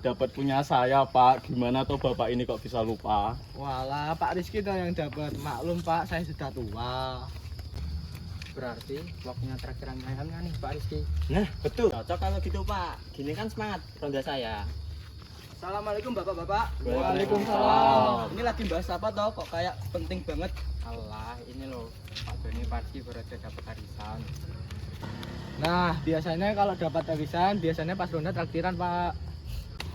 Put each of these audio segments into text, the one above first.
Dapat punya saya, Pak. Gimana tuh Bapak ini kok bisa lupa? Walah, Pak Rizky tuh yang dapat. Maklum Pak, saya sudah tua. Berarti waktunya traktiran ayamnya nih Pak Rizky. Nah, betul. Cocok kalau gitu, Pak. Gini kan semangat ronda saya. Assalamualaikum Bapak-bapak. Waalaikumsalam. Ini lagi bahas apa toh? Kok kayak penting banget. Allah, ini loh Pak Doni Pak Rizky baru aja dapat arisan. Nah, biasanya kalau dapat arisan, biasanya pas ronda traktiran Pak.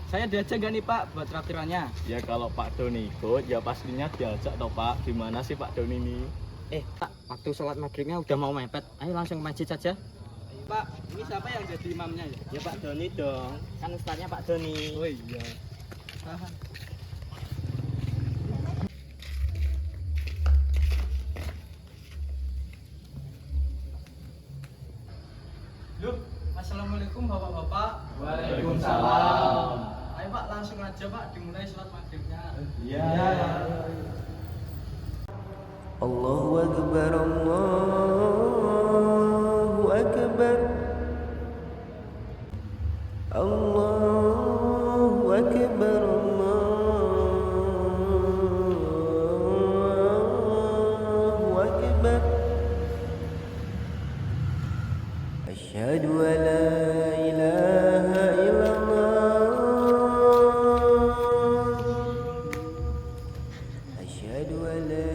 Saya diajak gak nih Pak buat traktirannya? Ya kalau Pak Doni ikut, ya pastinya diajak toh Pak. Gimana sih Pak Doni ini? Pak, waktu sholat maghribnya udah mau mepet. Ayo langsung ke masjid saja. Pak, ini siapa yang jadi imamnya ya? Ya Pak Doni dong. Kan ustaznya Pak Doni. Oh iya. Yuk, assalamualaikum bapak-bapak. Waalaikumsalam. Ayo Pak, langsung aja Pak, dimulai sholat maghribnya. Iya. Allahu Akbar, Allahu Akbar, Allahu Akbar, Allahu Akbar. Asyhadu an la ilaha illallah, asyhadu an la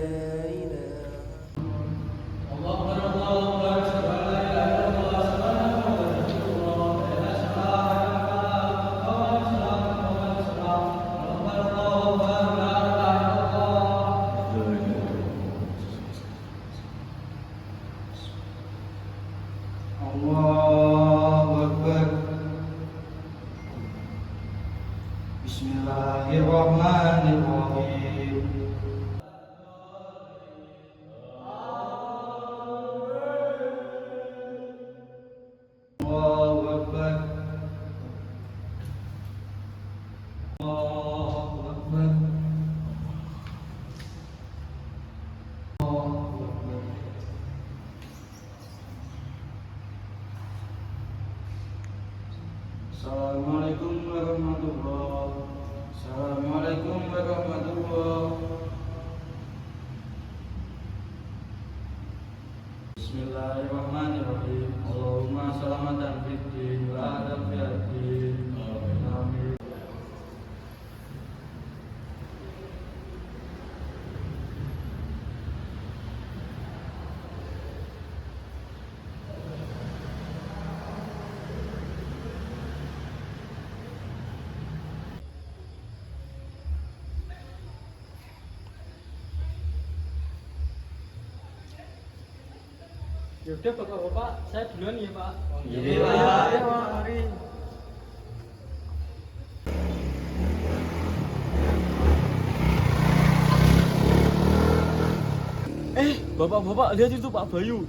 Allahu Akbar. Bismillahirrahmanirrahim. Allahu Akbar. Allahu Akbar. Allahu Akbar. Assalamualaikum warahmatullahi. Assalamualaikum warahmatullahi. Bismillahirrahmanirrahim. Allahumma salamatan fid din wa adab fid din. Amin. Yaudah bapak-bapak, saya duluan ya Pak. Iya. Ayo, mari. Bapak-bapak lihat itu Pak Bayu.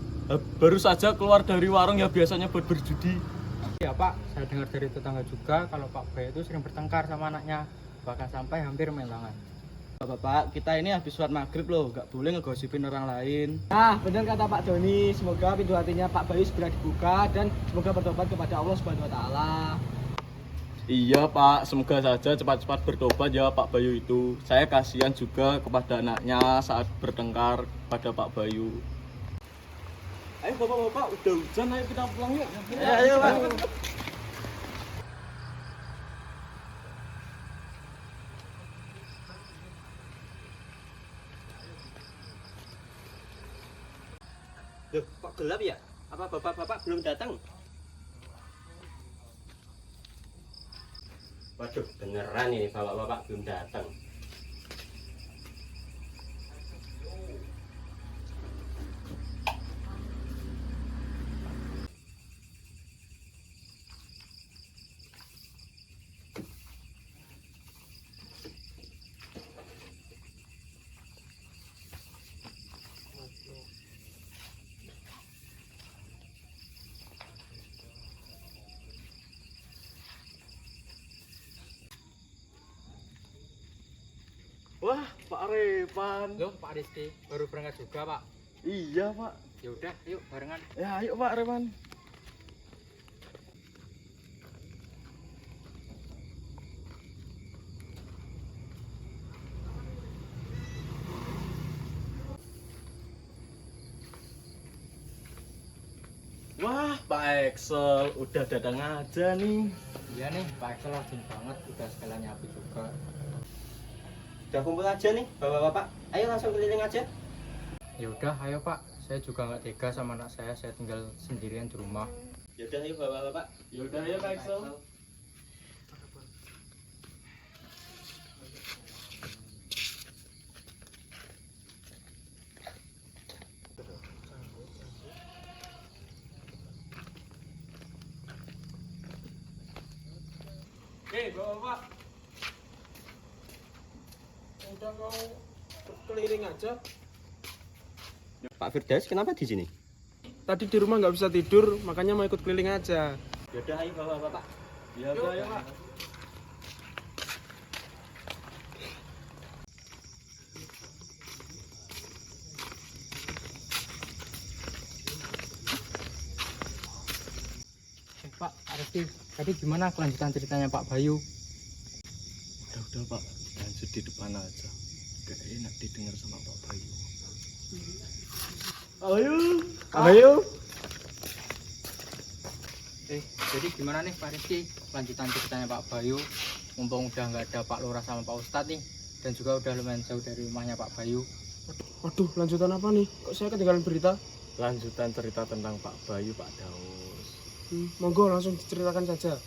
Baru saja keluar dari warung yang biasanya buat berjudi. Ya Pak, saya dengar dari tetangga juga kalau Pak Bay itu sering bertengkar sama anaknya, bahkan sampai hampir main tangan. Bapak, kita ini habis sholat maghrib loh, nggak boleh ngegosipin orang lain. Nah, benar kata Pak Doni, semoga pintu hatinya Pak Bayu segera dibuka dan semoga bertobat kepada Allah Subhanahu Wa Taala. Iya Pak, semoga saja cepat-cepat bertobat ya Pak Bayu itu. Saya kasihan juga kepada anaknya saat bertengkar pada Pak Bayu. Ayo bapak-bapak, udah hujan, ayo kita pulang yuk. Ayo, Pak. Loh, kok gelap ya? Apa bapak-bapak belum datang? Waduh, beneran ini bapak-bapak belum datang. Wah, Pak Revan. Loh Pak Rizky, baru berangkat juga Pak. Iya Pak. Ya udah, yuk barengan. Ya ayo Pak Revan. Wah, Pak Excel udah datang aja nih. Iya nih, Pak Excel rajin banget, udah sekalian nyapu juga. Udah kumpul aja nih, bapak-bapak. Ayo langsung keliling aja. Ya udah, ayo Pak. Saya juga nggak tega sama anak saya tinggal sendirian di rumah. Yaudah ayo bapak-bapak. Yaudah ya Pak Excel. Oke, bapak-bapak. Udah kau keliling aja. Pak Firdaus kenapa di sini? Tadi di rumah nggak bisa tidur, makanya mau ikut keliling aja. Yaudah ayo bapak-bapak. Ya udah ya Pak. Pak Arif, tadi gimana kelanjutan ceritanya Pak Bayu? Udah Pak, lanjut di depan aja. Gak enak didengar sama Pak Bayu. Ayo. Jadi gimana nih Pak Rizky kelanjutan ceritanya Pak Bayu? Mumpung udah nggak ada Pak Lurah sama Pak Ustadz nih, dan juga udah lumayan jauh dari rumahnya Pak Bayu. Waduh, lanjutan apa nih? Kok saya ketinggalan berita? Lanjutan cerita tentang Pak Bayu, Pak Daus. Monggo langsung diceritakan saja.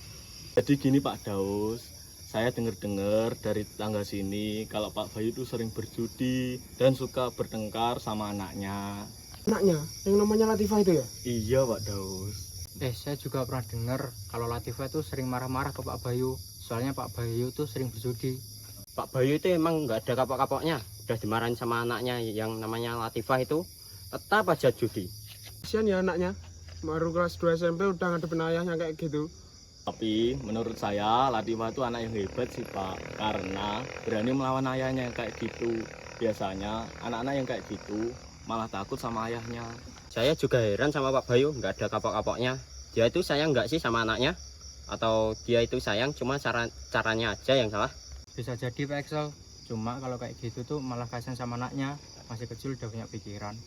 Jadi gini Pak Daus, saya dengar-dengar dari tetangga sini kalau Pak Bayu itu sering berjudi dan suka bertengkar sama anaknya. Anaknya, yang namanya Latifah itu ya? Iya Pak Daus. Saya juga pernah dengar kalau Latifah itu sering marah-marah ke Pak Bayu. Soalnya Pak Bayu itu sering berjudi. Pak Bayu itu emang nggak ada kapok-kapoknya. Udah dimarahin sama anaknya yang namanya Latifah itu, tetap aja judi. Kasian ya anaknya. Baru kelas 2 SMP udah ngadepin ayahnya kayak gitu. Tapi menurut saya Latifah itu anak yang hebat sih Pak, karena berani melawan ayahnya yang kayak gitu. Biasanya anak-anak yang kayak gitu malah takut sama ayahnya. Saya juga heran sama Pak Bayu, nggak ada kapok-kapoknya. Dia itu sayang nggak sih sama anaknya? Atau dia itu sayang cuma caranya aja yang salah? Bisa jadi Pak Excel. Cuma kalau kayak gitu tuh malah kasihan sama anaknya. Masih kecil udah punya pikiran.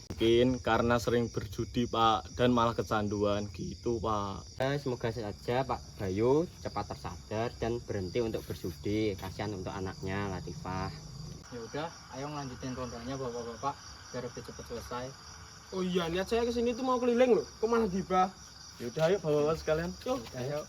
Mungkin karena sering berjudi Pak dan malah kecanduan gitu Pak. Semoga saja Pak Bayu cepat tersadar dan berhenti untuk berjudi. Kasihan untuk anaknya Latifah. Ya udah, ayo ngelanjutin rontonya bapak-bapak biar lebih cepat selesai. Oh iya, niat saya kesini tuh mau keliling loh. Kok malah gibah? Yaudah ayo bawa sekalian. Yuk. Ayo.